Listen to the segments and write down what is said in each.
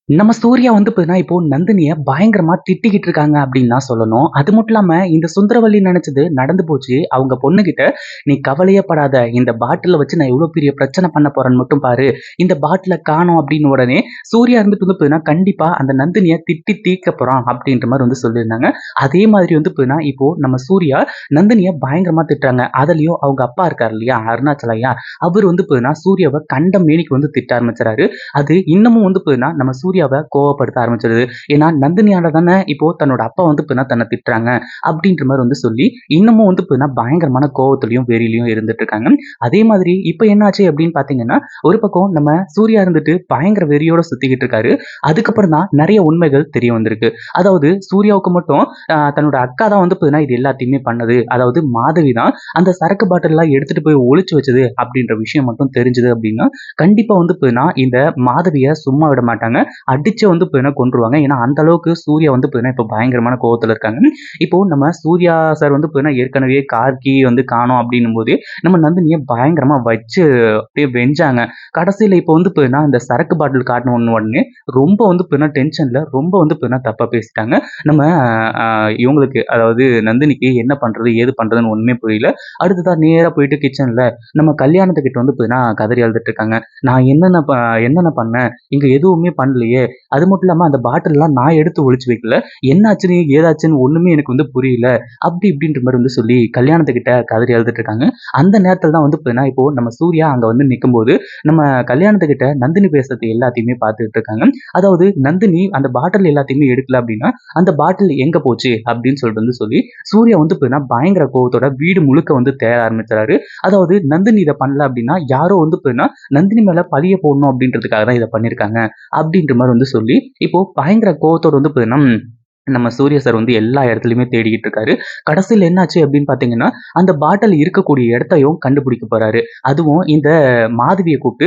நம்ம சூர்யா வந்து பார்த்தீங்கன்னா, இப்போ நந்தினிய பயங்கரமா திட்டிக்கிட்டு இருக்காங்க அப்படின்னு தான் சொல்லணும். அது மட்டும் இல்லாம இந்த சுந்தரவல்லி நெனச்சது நடந்து போச்சு. அவங்க பொண்ணுகிட்ட, "நீ கவலையே படாத. இந்த பாட்டில வச்சு நான் எவ்வளோ பெரிய பிரச்சனை பண்ண போறேன்னு மட்டும் பாரு. இந்த பாட்டில காணோம்." அப்படின்னு உடனே சூர்யா இருந்துட்டு வந்து பார்த்தீங்கன்னா, கண்டிப்பா அந்த நந்தினிய திட்டி தீர்க்க போறான் அப்படின்ற மாரி வந்து சொல்லியிருந்தாங்க. அதே மாதிரி வந்து பார்த்தீங்கன்னா, இப்போ நம்ம சூர்யா நந்தினிய பயங்கரமா திட்டுறாங்க. அதுலயும் அவங்க அப்பா இருக்காரு இல்லையா? அருணாச்சல ஐயா. அவரு வந்து பார்த்தீங்கன்னா, சூர்யாவ கண்ட மேனிக்கு வந்து திட்ட ஆரம்பிச்சுறாரு. அது இன்னமும் வந்து பார்த்தீங்கன்னா, நம்ம சூர்யாவ கோவப்படுத்த ஆரம்பிச்சிருது. ஏன்னா, நந்தினியால தானே இப்போ தன்னோட அப்பா வந்து பார்த்தீங்கன்னா தன்ன திட்டுறாங்க. அப்படின்ற மாரி வந்து சொல்லி, இன்னமும் வந்து பார்த்தீங்கன்னா பயங்கரமான கோவத்திலயும், வெறியிலயும் இருந்துட்டு இருக்காங்க. அதே மாதிரி இப்ப என்னாச்சு அப்படின்னு பார்த்தீங்கன்னா, ஒரு பக்கம் நம்ம சூர்யா இருந்துட்டு பயங்கர வெறியோட சுத்திக்கிட்டு இருக்காரு. அதுக்கப்புறம் தான் நெறைய உண்மைகள் தெரிய வந்திருக்கு. அதாவது சூர்யாவுக்கு மட்டும் தன்னோட அக்கா தான் வந்து பார்த்தீங்கன்னா இது எல்லாத்தையுமே பண்ணது. அதாவது மாதவி தான் அந்த சரக்கு பாட்டில்லாம் எடுத்துட்டு போய் ஒளிச்சு வச்சது அப்படின்ற விஷயம் மட்டும் தெரிஞ்சது அப்படின்னா, கண்டிப்பா வந்து பார்த்தீங்கன்னா இந்த மாதவிய சும்மா விட மாட்டாங்க. அடிச்சு வந்து பார்த்தீங்கன்னா கொன்றுவாங்க. ஏன்னா, அந்த அளவுக்கு சூர்யா வந்து பார்த்தீங்கன்னா, இப்ப பயங்கரமான கோவத்துல இருக்காங்க. இப்போ நம்ம சூர்யா சார் வந்து பார்த்தீங்கன்னா, ஏற்கனவே கார் கீ வந்து காணோம் அப்டின்னும்போதே, நம்ம நந்தினிய பயங்கரமா வச்சு அப்படியே வெஞ்சாங்க. கடைசியில இப்போ வந்து பார்த்தீங்கன்னா, இந்த சரக்கு பாட்டில் காட்டுன உடனே ரொம்ப வந்து பார்த்தீங்கன்னா, டென்ஷன்ல ரொம்ப வந்து பார்த்தீங்கன்னா, தப்பா பேசிட்டாங்க. நம்ம அ இவங்களுக்கு அதாவது நந்தினிக்கு என்ன பண்றது? ஏது பண்றதுன்னு ஒண்ணுமே புரியல. அடுத்ததா நேரா போயிட்டு கிச்சன்ல நம்ம கல்யாணத்துக்கிட்ட வந்து பார்த்தீங்கன்னா, கதறி அழுதுட்டு இருக்காங்க. நான் என்னென்ன பண்ணேன்? இங்க எதுவுமே பண்ணலையே! அது மட்டும் இல்லாம அந்த பாட்டில்லாம் நான் எடுத்து ஒளிச்சு வைக்கல. என்னாச்சுன்னு, ஏதாச்சுன்னு ஒண்ணுமே எனக்கு வந்து புரியல. அப்படி இப்படின்ற மாரி வந்து சொல்லி கல்யாணத்துக்கிட்ட கதறி அழுதுட்டு இருக்காங்க. அந்த நேரத்துல தான் வந்து பார்த்தீங்கன்னா, இப்போ நம்ம சூர்யா அங்க வந்து நிக்கும்போது, நம்ம கல்யாணத்துக்கிட்ட நந்தினி பேசுறது எல்லாத்தையுமே பார்த்துட்டு இருக்காங்க. அதாவது நந்தினி அந்த பாட்டில் எல்லாத்தையுமே எடுக்கல அப்படின்னா, அந்த பாட்டில் எங்க போச்சு? அப்படின்னு சொல்லிட்டு வந்து சொல்லி, சூர்யா வந்து பார்த்தீங்கன்னா, பயங்கர கோவத்தோட வீடு முழுக்க வந்து தேட ஆரம்பிச்சுறாரு. அதாவது நந்தினி இத பண்ணல அப்படின்னா, யாரோ வந்து பார்த்தீங்கன்னா, நந்தினி மேல பழிய போடணும் அப்படின்றதுக்காக தான் இத பண்ணியிருக்காங்க. அப்படின்ற மாரி வந்து சொல்லி, இப்போ பயங்கர கோவத்தோட வந்து பார்த்தீங்கன்னா, நம்ம சூர்யா சார் வந்து எல்லா இடத்துலயுமே தேடிக்கிட்டு இருக்காரு. கடைசியில என்னாச்சு அப்படின்னு பார்த்தீங்கன்னா, அந்த பாட்டில் இருக்கக்கூடிய இடத்தையும் கண்டுபிடிக்க போறாரு. அதுவும் இந்த மாதவிய கூப்பிட்டு,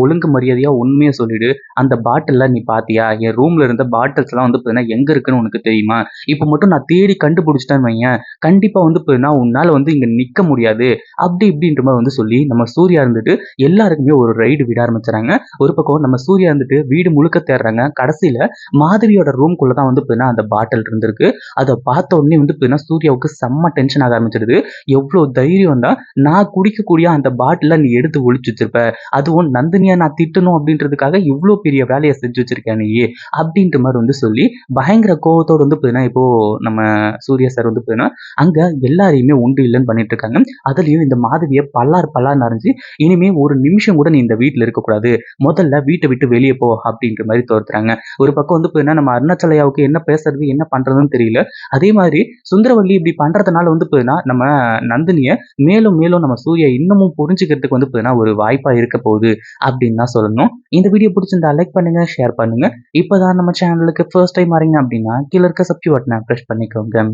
ஒழுங்கு மரியாதையா உண்மைய சொல்லிடு. அந்த பாட்டில்ல நீ பார்த்தியா? என் ரூம்ல இருந்த பாட்டில்ஸ்லாம் வந்து பார்த்தீங்கன்னா, எங்க இருக்குன்னு உனக்கு தெரியுமா? இப்ப மட்டும் நான் தேடி கண்டுபிடிச்சுட்டேன்னு வையேன், கண்டிப்பா வந்து பார்த்தீங்கன்னா, உன்னால வந்து இங்க நிக்க முடியாது." அப்படி இப்படின்ற மாரி வந்து சொல்லி, நம்ம சூர்யா இருந்துட்டு எல்லாருக்குமே ஒரு ரைடு விட ஆரம்பிச்சுறாங்க. ஒரு பக்கம் நம்ம சூர்யா இருந்துட்டு வீடு முழுக்க தேடுறாங்க. கடைசியில மாதவியோட ரூம்குள்ள தான் வந்து பார்த்தீங்கன்னா, அந்த பாட்டில் இருந்திருக்கு. அத பார்த்த உடனே வந்து பார்த்தீங்கன்னா, சூர்யாவுக்கு செம்ம டென்ஷன் ஆக ஆரம்பிச்சிடுது. எவ்ளோ தைரியம் தான் நான் குடிக்கக்கூடிய அந்த பாட்டில நீ எடுத்து ஒளிச்சு வச்சிருப்ப. அதுவும் நந்தினிய நான் திட்டணும் அப்படின்றதுக்காக இவ்ளோ பெரிய வேலைய செஞ்சு வச்சிருக்கியா நீயி? அப்படின்ற மாரி வந்து சொல்லி, பயங்கர கோவத்தோட வந்து பார்த்தீங்கன்னா, இப்போ நம்ம சூர்யா சார் வந்து பார்த்தீங்கன்னா, அங்க எல்லாரையுமே உண்டு இல்லன்னு பண்ணிட்டு இருக்காங்க. அதுலயும் இந்த மாதவிய பல்லார் பல்லார்ன்னு அரைஞ்சு, "இனிமே ஒரு நிமிஷம் கூட நீ இந்த வீட்ல இருக்கக்கூடாது. முதல்ல வீட்ட விட்டு வெளிய போ." அப்படின்ற மாரி தொரத்துறாங்க. ஒரு பக்கம் வந்து பார்த்தீங்கன்னா, நம்ம அருணாச்சலையாவுக்கு என்ன பேசுறது, என்ன பண்றதுன்னு தெரியல. அதே மாதிரி சுந்தரவல்லி இப்படி பண்றதுனால வந்து பார்த்தீங்கன்னா, நம்ம நந்தினிய மேலும் மேலும் நம்ம சூர்யா இன்னமும் புரிஞ்சுக்கிறதுக்கு வந்து பார்த்தீங்கன்னா, ஒரு வாய்ப்பா இருக்க போகுது அப்படின்னு தான் சொல்லணும். இந்த வீடியோ பிடிச்சிருந்தா லைக் பண்ணுங்க, ஷேர் பண்ணுங்க. இப்பதான் நம்ம சேனலுக்கு ஃபர்ஸ்ட் டைம் வரீங்க அப்படின்னா, கீழ இருக்க சப்ஸ்கிரைப் பட்டன பிரஸ் பண்ணிக்கோங்க.